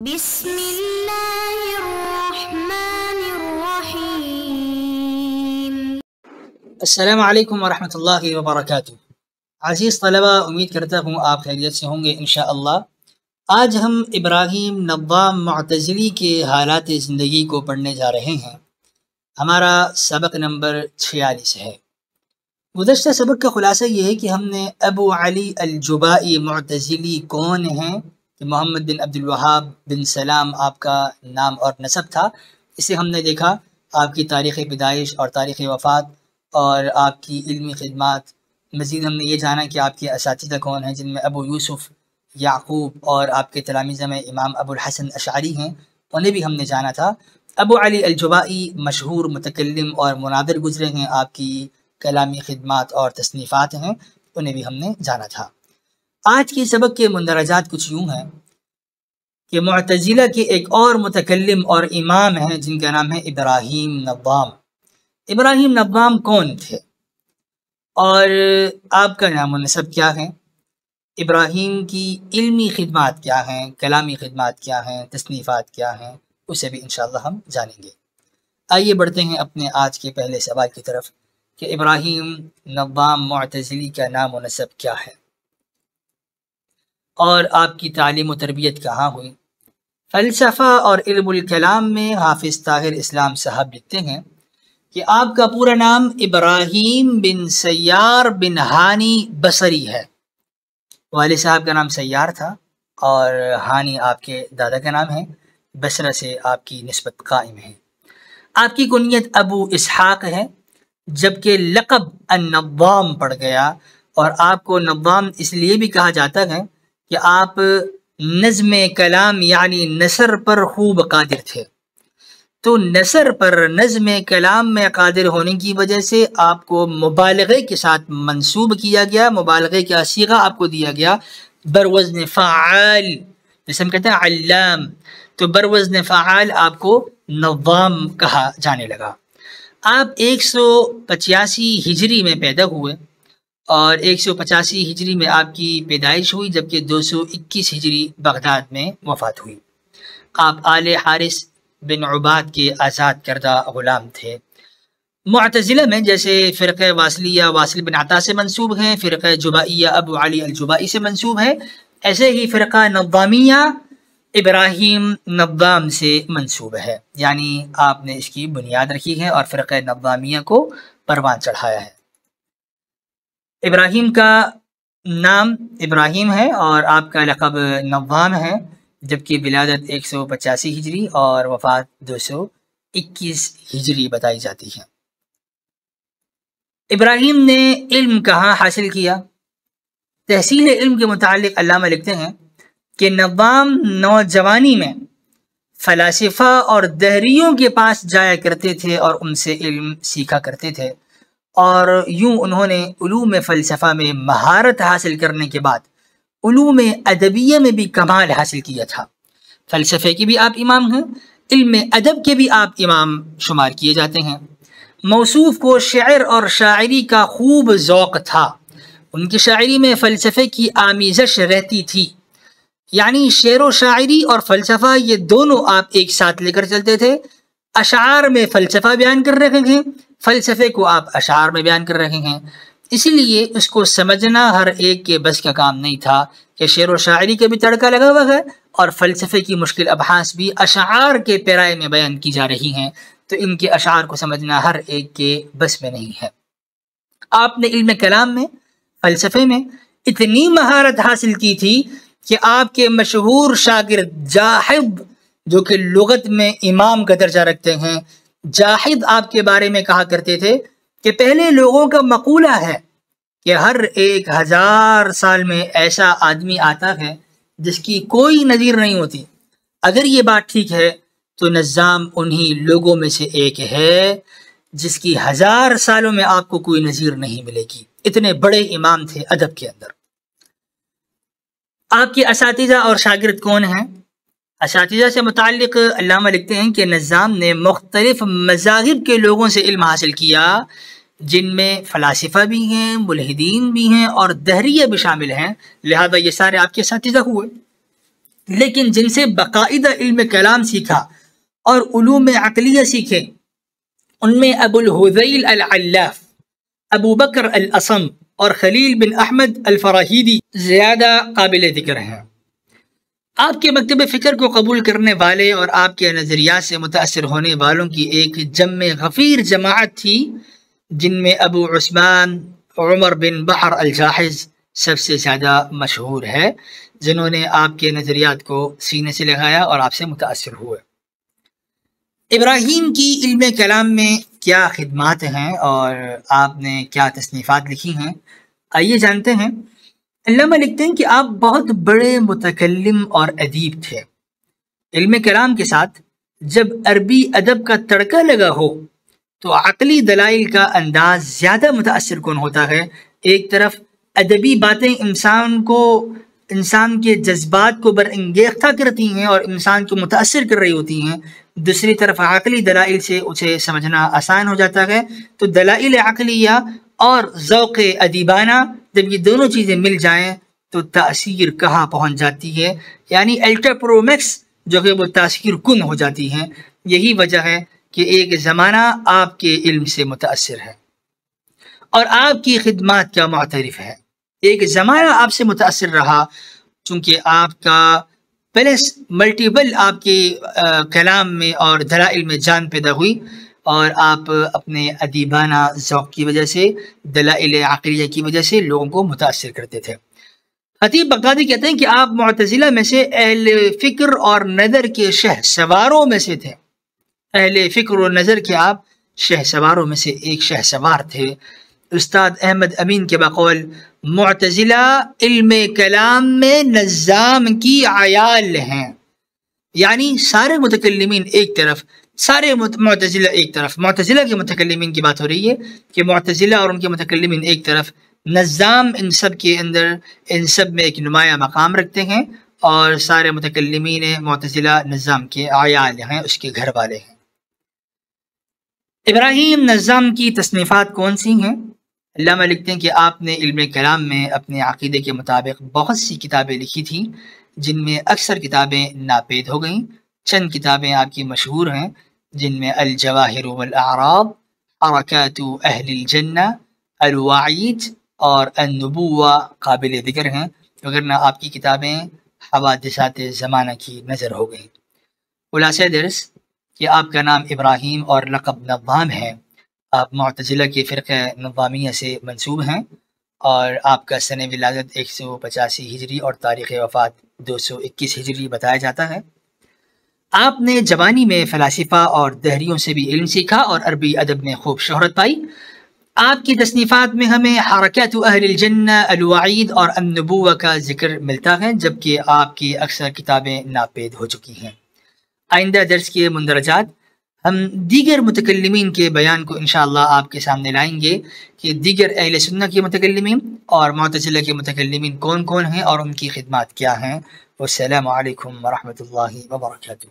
بسم اللہ الرحمن الرحیم۔ السلام علیکم ورحمۃ اللہ وبرکاتہ۔ عزیز طلبہ، امید کرتا ہوں آپ خیریت سے ہوں گے انشاءاللہ۔ آج ہم ابراہیم نظام معتزلی کے حالات زندگی کو پڑھنے جا رہے ہیں۔ ہمارا سبق نمبر 46 ہے۔ گزشتہ سبق کا خلاصہ یہ ہے کہ ہم نے ابو علی الجبائی معتزلی کون ہیں، کہ محمد بن عبد الوہاب بن سلام آپ کا نام اور نسب تھا۔ اسے ہم نے دیکھا، آپ کی تاریخ پیدائش اور تاریخ وفات اور آپ کی علمی خدمات۔ مزید ہم نے یہ جانا کہ آپ کے اساتذہ کون ہیں، جن میں ابو یوسف، یعقوب اور آپ کے تلامذہ میں امام ابو الحسن اشعری ہیں، انہیں بھی ہم نے جانا تھا۔ ابو علی الجبائی مشہور متکلم اور مناظر گزرے ہیں، آپ کی کلامی خدمات اور تصنیفات ہیں، انہیں بھی ہم نے جانا تھا۔ آج کی سبق کے مندرجات کچھ یوں ہیں کہ معتزلہ کے ایک اور متکلم اور امام ہیں جن کا نام ہے ابراہیم نظام۔ ابراہیم نظام کون تھے اور آپ کا نام و نسب کیا ہے؟ ابراہیم کی علمی خدمات کیا ہیں، کلامی خدمات کیا ہیں، تصنیفات کیا ہیں، اسے بھی انشاءاللہ ہم جانیں گے۔ آئیے بڑھتے ہیں اپنے آج کے پہلے سوال کی طرف کہ ابراہیم نظام معتزلی کا نام و نسب کیا ہے اور آپ کی تعلیم و تربیت کہاں ہوئی؟ فلسفہ اور علم الکلام میں حافظ طاہر اسلام صاحب لکھتے ہیں کہ آپ کا پورا نام ابراہیم بن سیار بن ہانی بصری ہے۔ والد صاحب کا نام سیار تھا اور ہانی آپ کے دادا کا نام ہے۔ بصرہ سے آپ کی نسبت قائم ہے۔ آپ کی کنیت ابو اسحاق ہے، جبکہ لقب النظام پڑ گیا، اور آپ کو نظام اس لیے بھی کہا جاتا ہے کہ آپ نظم کلام یعنی نثر پر خوب قادر تھے۔ تو نثر پر نظم کلام میں قادر ہونے کی وجہ سے آپ کو مبالغے کے ساتھ منسوب کیا گیا، مبالغے کا صیغہ آپ کو دیا گیا بروزن فعال، جیسے ہم کہتے ہیں علام، تو بروزن فعال آپ کو نظام کہا جانے لگا۔ آپ 185 ہجری میں پیدا ہوئے اور 185 ہجری میں آپ کی پیدائش ہوئی، جبکہ 221 ہجری بغداد میں وفات ہوئی۔ آپ آل حارث بن عباد کے آزاد کردہ غلام تھے۔ معتزلہ میں جیسے فرقہ واصلیہ واصل بن عطا سے منسوب ہیں، فرقہ جبائیہ ابو علی الجبائی سے منسوب ہے، ایسے ہی فرقہ نظامیہ ابراہیم نظام سے منسوب ہے، یعنی آپ نے اس کی بنیاد رکھی ہے اور فرقہ نظامیہ کو پروان چڑھایا ہے۔ ابراہیم کا نام ابراہیم ہے اور آپ کا لقب نظام ہے، جبکہ ولادت 185 ہجری اور وفات 221 ہجری بتائی جاتی ہے۔ ابراہیم نے علم کہاں حاصل کیا؟ تحصیل علم کے متعلق علامہ لکھتے ہیں کہ نظام نوجوانی میں فلاسفہ اور دہریوں کے پاس جایا کرتے تھے اور ان سے علم سیکھا کرتے تھے، اور یوں انہوں نے علوم فلسفہ میں مہارت حاصل کرنے کے بعد علوم ادبیہ میں بھی کمال حاصل کیا تھا۔ فلسفے کے بھی آپ امام ہیں، علم ادب کے بھی آپ امام شمار کیے جاتے ہیں۔ موصوف کو شعر اور شاعری کا خوب ذوق تھا، ان کی شاعری میں فلسفے کی آمیزش رہتی تھی، یعنی شعر و شاعری اور فلسفہ یہ دونوں آپ ایک ساتھ لے کر چلتے تھے۔ اشعار میں فلسفہ بیان کر رہے ہیں، فلسفے کو آپ اشعار میں بیان کر رہے ہیں، اسی لیے اس کو سمجھنا ہر ایک کے بس کا کام نہیں تھا کہ شعر و شاعری کا بھی تڑکا لگا ہوا ہے اور فلسفے کی مشکل ابحاث بھی اشعار کے پیرائے میں بیان کی جا رہی ہیں، تو ان کے اشعار کو سمجھنا ہر ایک کے بس میں نہیں ہے۔ آپ نے علم کلام میں، فلسفے میں اتنی مہارت حاصل کی تھی کہ آپ کے مشہور شاگرد جاحظ، جو کہ لغت میں امام کا درجہ رکھتے ہیں، جاحظ آپ کے بارے میں کہا کرتے تھے کہ پہلے لوگوں کا مقولہ ہے کہ ہر 1000 سال میں ایسا آدمی آتا ہے جس کی کوئی نظیر نہیں ہوتی۔ اگر یہ بات ٹھیک ہے تو نظام انہی لوگوں میں سے ایک ہے جس کی 1000 سالوں میں آپ کو کوئی نظیر نہیں ملے گی۔ اتنے بڑے امام تھے ادب کے اندر۔ آپ کے اساتذہ اور شاگرد کون ہیں؟ اساتذہ سے متعلق علامہ لکھتے ہیں کہ نظام نے مختلف مذاہب کے لوگوں سے علم حاصل کیا، جن میں فلاسفہ بھی ہیں، ملحدین بھی ہیں اور دہریہ بھی شامل ہیں، لہذا یہ سارے آپ کے اساتذہ ہوئے۔ لیکن جن سے باقاعدہ علم کلام سیکھا اور علوم عقلیہ سیکھے ان میں ابو الہذیل العلاف، ابو بکر الاصم اور خلیل بن احمد الفراہیدی زیادہ قابل ذکر ہیں۔ آپ کے مکتب فکر کو قبول کرنے والے اور آپ کے نظریات سے متاثر ہونے والوں کی ایک جم غفیر جماعت تھی، جن میں ابو عثمان عمر بن بحر الجاحظ سب سے زیادہ مشہور ہے، جنہوں نے آپ کے نظریات کو سینے سے لگایا اور آپ سے متاثر ہوئے۔ ابراہیم کی علم کلام میں کیا خدمات ہیں اور آپ نے کیا تصنیفات لکھی ہیں، آئیے جانتے ہیں۔ علامہ لکھتے ہیں کہ آپ بہت بڑے متکلم اور ادیب تھے۔ علم کلام کے ساتھ جب عربی ادب کا تڑکا لگا ہو تو عقلی دلائل کا انداز زیادہ متاثر کن ہوتا ہے۔ ایک طرف ادبی باتیں انسان کے جذبات کو برانگیختہ کرتی ہیں اور انسان کو متاثر کر رہی ہوتی ہیں، دوسری طرف عقلی دلائل سے اسے سمجھنا آسان ہو جاتا ہے۔ تو دلائل عقلیہ اور ذوق ادیبانہ جب یہ دونوں چیزیں مل جائیں تو تاثیر کہاں پہنچ جاتی ہے، یعنی الٹرا پرو میکس جو کہ وہ تاثیر کن ہو جاتی ہیں۔ یہی وجہ ہے کہ ایک زمانہ آپ کے علم سے متاثر ہے اور آپ کی خدمات کا معترف ہے۔ ایک زمانہ آپ سے متاثر رہا چونکہ آپ کا پلس ملٹیپل آپ کے کلام میں اور دلائل میں جان پیدا ہوئی اور آپ اپنے ادیبانہ ذوق کی وجہ سے، دلائل عقلیہ کی وجہ سے لوگوں کو متاثر کرتے تھے۔ خطیب بغدادی کہتے ہیں کہ آپ معتزلہ میں سے اہل فکر اور نظر کے شہ سواروں میں سے تھے۔ اہل فکر و نظر کے آپ شہ سواروں میں سے ایک شہ سوار تھے۔ استاد احمد امین کے بقول معتزلہ علم کلام میں نظام کی عیال ہیں، یعنی سارے متکلمین ایک طرف، سارے معتزلہ ایک طرف۔ معتزلہ کے متکلمین کی بات ہو رہی ہے کہ معتزلہ اور ان کے متکلمین ایک طرف، نظام ان سب کے اندر، ان سب میں ایک نمایاں مقام رکھتے ہیں، اور سارے متکلمین معتزلہ نظام کے عیال ہیں، اس کے گھر والے ہیں۔ ابراہیم نظام کی تصنیفات کون سی ہیں؟ علامہ لکھتے ہیں کہ آپ نے علم کلام میں اپنے عقیدے کے مطابق بہت سی کتابیں لکھی تھیں، جن میں اکثر کتابیں ناپید ہو گئیں۔ چند کتابیں آپ کی مشہور ہیں، جن میں الجواہر والاعراب، حرکات اہل الجنہ، الوعید اور النبوہ قابل ذکر ہیں، وگرنہ آپ کی کتابیں حوادثات زمانہ کی نظر ہو گئیں۔ خلاصہ درس کہ آپ کا نام ابراہیم اور لقب نظام ہے۔ آپ معتزلہ کے فرقہ نظامیہ سے منسوب ہیں اور آپ کا سن ولادت 185 ہجری اور تاریخ وفات 221 ہجری بتایا جاتا ہے۔ آپ نے جوانی میں فلاسفہ اور دہریوں سے بھی علم سیکھا اور عربی ادب میں خوب شہرت پائی۔ آپ کی تصنیفات میں ہمیں حرکات اہل الجنہ، الوعید اور النبوہ کا ذکر ملتا ہے، جبکہ آپ کی اکثر کتابیں ناپید ہو چکی ہیں۔ آئندہ درس کے مندرجات ہم دیگر متکلمین کے بیان کو انشاءاللہ آپ کے سامنے لائیں گے کہ دیگر اہل سنہ کے متکلمین اور معتزلہ کے متکلمین کون کون ہیں اور ان کی خدمات کیا ہیں۔ والسلام علیکم ورحمۃ اللہ وبرکاتہ۔